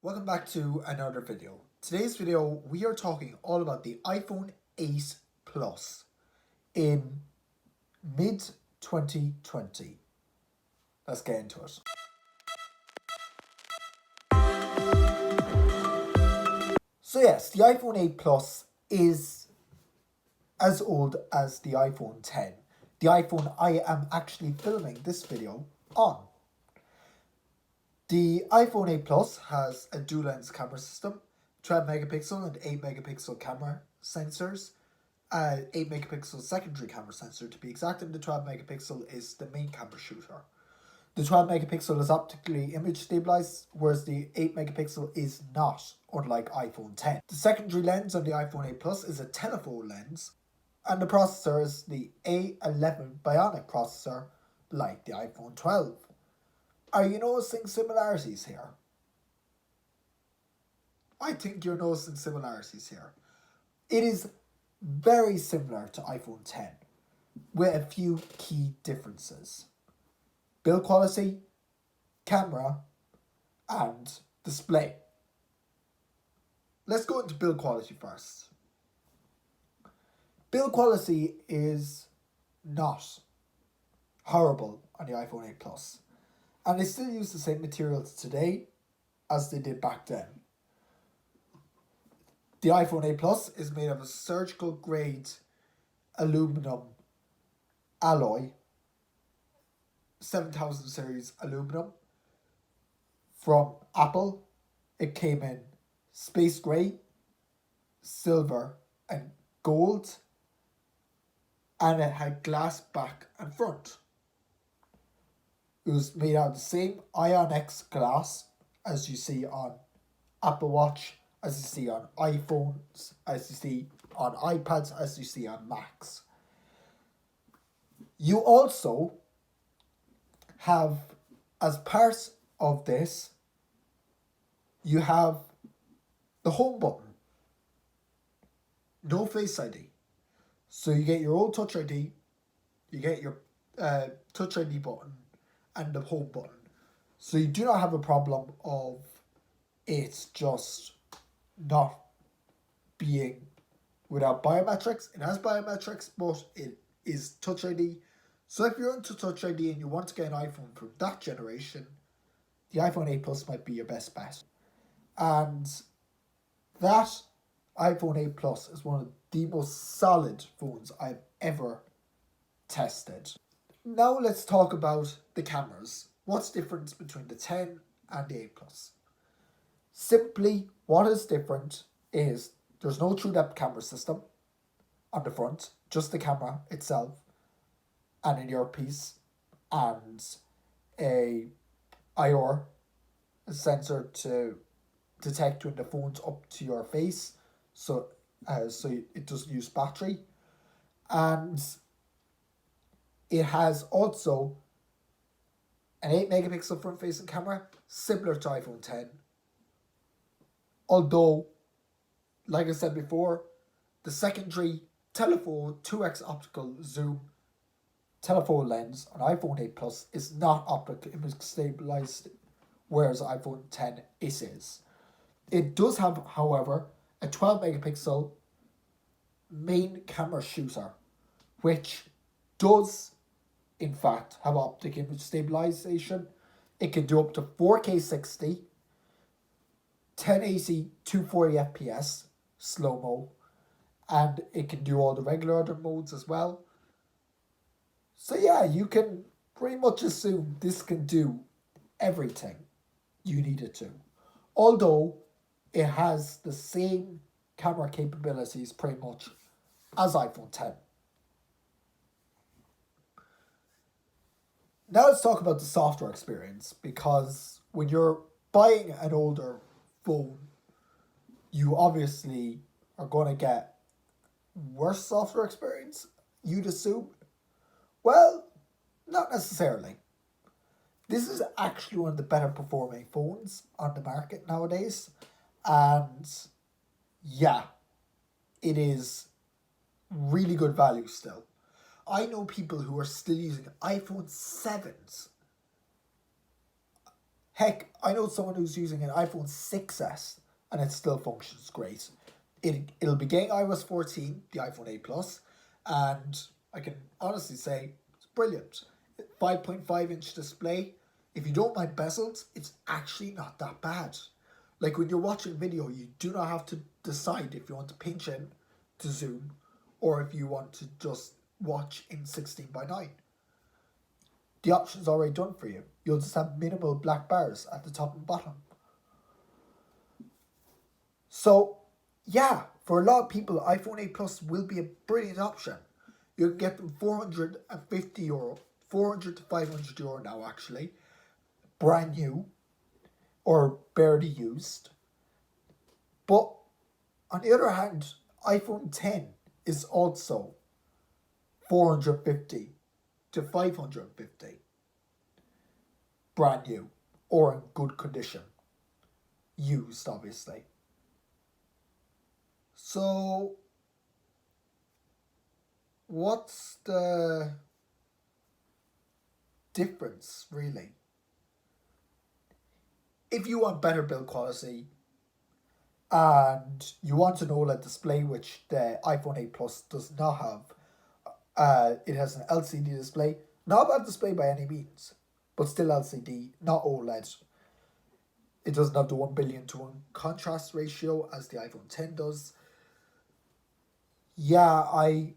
Welcome back to another video. Today's video we are talking all about the iPhone 8 Plus in mid 2020. Let's get into it. So yes, the iPhone 8 Plus is as old as the iPhone 10. The iPhone I am actually filming this video on. The iPhone 8 Plus has a dual lens camera system, 12 megapixel and 8 megapixel camera sensors, 8 megapixel secondary camera sensor to be exact, and the 12 megapixel is the main camera shooter. The 12 megapixel is optically image stabilized, whereas the 8 megapixel is not, unlike iPhone 10. The secondary lens on the iPhone 8 Plus is a telephoto lens, and the processor is the A11 Bionic processor, like the iPhone 12. Are you noticing similarities here? I think you're noticing similarities here. It is very similar to iPhone 10 with a few key differences. Build quality, camera, and display. Let's go into build quality first. Build quality is not horrible on the iPhone 8 Plus. And they still use the same materials today as they did back then. The iPhone 8 Plus is made of a surgical grade aluminum alloy, 7000 series aluminum from Apple. It came in space grey, silver and gold, and it had glass back and front. It was made out of the same Ion X glass as you see on Apple Watch, as you see on iPhones, as you see on iPads, as you see on Macs. You also have, as part of this, you have the home button. No Face ID. So you get your old Touch ID, you get your Touch ID button, and the home button. So you do not have a problem of it just not being without biometrics. It has biometrics, but it is Touch ID. So if you're into Touch ID and you want to get an iPhone from that generation, the iPhone 8 Plus might be your best bet. And that iPhone 8 Plus is one of the most solid phones I've ever tested. Now let's talk about the cameras. What's the difference between the 10 and the 8 Plus? Simply, what is different is there's no true depth camera system on the front, just the camera itself and an earpiece and a IR sensor to detect when the phone's up to your face, so it doesn't use battery, and it has also an 8 megapixel front facing camera, similar to iPhone 10. Although, like I said before, the secondary telephoto 2x optical zoom telephoto lens on iPhone 8 Plus is not optical image stabilized, whereas iPhone 10 it is. It does have, however, a 12 megapixel main camera shooter, which does in fact have optic image stabilization. It can do up to 4K 60, 1080 240 FPS slow-mo, and it can do all the regular other modes as well. So yeah, you can pretty much assume this can do everything you need it to. Although it has the same camera capabilities pretty much as iPhone 10. Now let's talk about the software experience, because when you're buying an older phone, you obviously are going to get worse software experience, you'd assume. Well, not necessarily. This is actually one of the better performing phones on the market nowadays, and yeah, it is really good value still. I know people who are still using iPhone 7s Heck, I know someone who's using an iPhone 6S and it still functions great. It'll be getting iOS 14, the iPhone 8 Plus, and I can honestly say it's brilliant. 5.5-inch display. If you don't mind bezels, it's actually not that bad. Like when you're watching video, you do not have to decide if you want to pinch in to zoom or if you want to just watch in 16:9. The option's already done for you. You'll just have minimal black bars at the top and bottom. So, yeah, for a lot of people, iPhone 8 Plus will be a brilliant option. You can get them €450, 400 to €500 now actually, brand new or barely used. But on the other hand, iPhone 10 is also 450 to 550, brand new or in good condition, used obviously. So, what's the difference really? If you want better build quality and you want an OLED display, which the iPhone 8 Plus does not have, it has an LCD display, not a bad display by any means, but still LCD, not OLED. It doesn't have the 1:1,000,000 contrast ratio as the iPhone 10 does. Yeah, I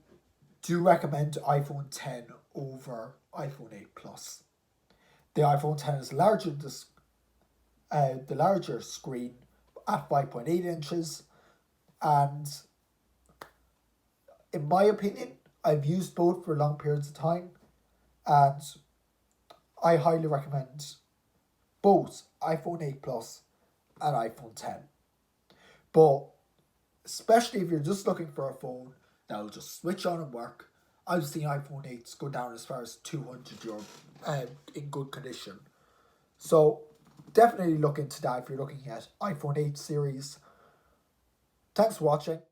do recommend iPhone 10 over iPhone 8 Plus. The iPhone 10 is the larger screen at 5.8 inches, and in my opinion, I've used both for long periods of time, and I highly recommend both iPhone 8 Plus and iPhone 10. But especially if you're just looking for a phone that'll just switch on and work, I've seen iPhone 8s go down as far as €200 in good condition. So definitely look into that if you're looking at iPhone 8 series. Thanks for watching.